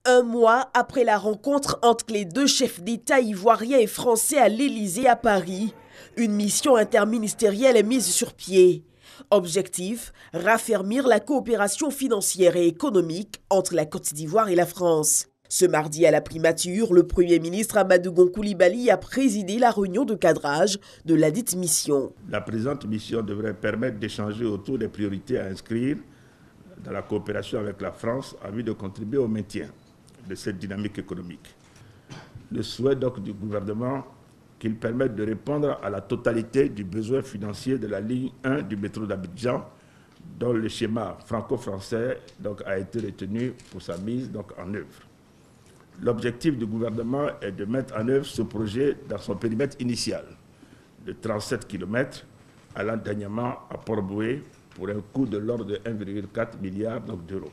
Un mois après la rencontre entre les deux chefs d'État ivoiriens et français à l'Élysée à Paris, une mission interministérielle est mise sur pied. Objectif, raffermir la coopération financière et économique entre la Côte d'Ivoire et la France. Ce mardi à la primature, le Premier ministre Amadou Gon Coulibaly a présidé la réunion de cadrage de ladite mission. La présente mission devrait permettre d'échanger autour des priorités à inscrire dans la coopération avec la France en vue de contribuer au maintien de cette dynamique économique. Le souhait donc du gouvernement qu'il permette de répondre à la totalité du besoin financier de la ligne 1 du métro d'Abidjan, dont le schéma franco-français a été retenu pour sa mise en œuvre. L'objectif du gouvernement est de mettre en œuvre ce projet dans son périmètre initial, de 37 km, allant dernièrement à Port-Boué pour un coût de l'ordre de 1,4 milliard d'euros.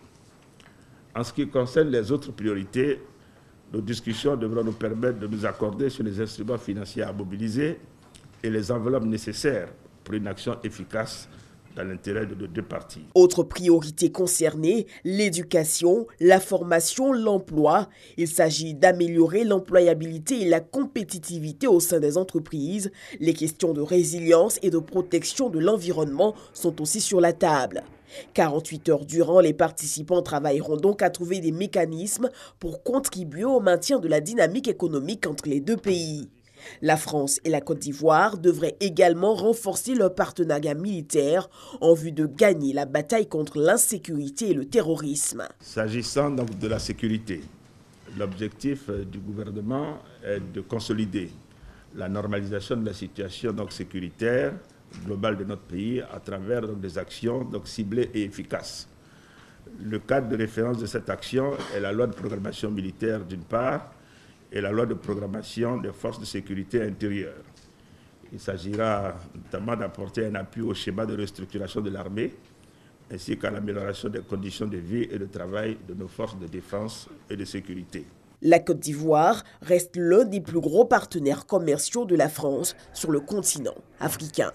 En ce qui concerne les autres priorités, nos discussions devront nous permettre de nous accorder sur les instruments financiers à mobiliser et les enveloppes nécessaires pour une action efficace dans l'intérêt de nos deux parties. Autres priorités concernées, l'éducation, la formation, l'emploi. Il s'agit d'améliorer l'employabilité et la compétitivité au sein des entreprises. Les questions de résilience et de protection de l'environnement sont aussi sur la table. 48 heures durant, les participants travailleront donc à trouver des mécanismes pour contribuer au maintien de la dynamique économique entre les deux pays. La France et la Côte d'Ivoire devraient également renforcer leur partenariat militaire en vue de gagner la bataille contre l'insécurité et le terrorisme. S'agissant donc de la sécurité, l'objectif du gouvernement est de consolider la normalisation de la situation sécuritaire globale de notre pays à travers des actions ciblées et efficaces. Le cadre de référence de cette action est la loi de programmation militaire d'une part et la loi de programmation des forces de sécurité intérieure. Il s'agira notamment d'apporter un appui au schéma de restructuration de l'armée ainsi qu'à l'amélioration des conditions de vie et de travail de nos forces de défense et de sécurité. La Côte d'Ivoire reste l'un des plus gros partenaires commerciaux de la France sur le continent africain.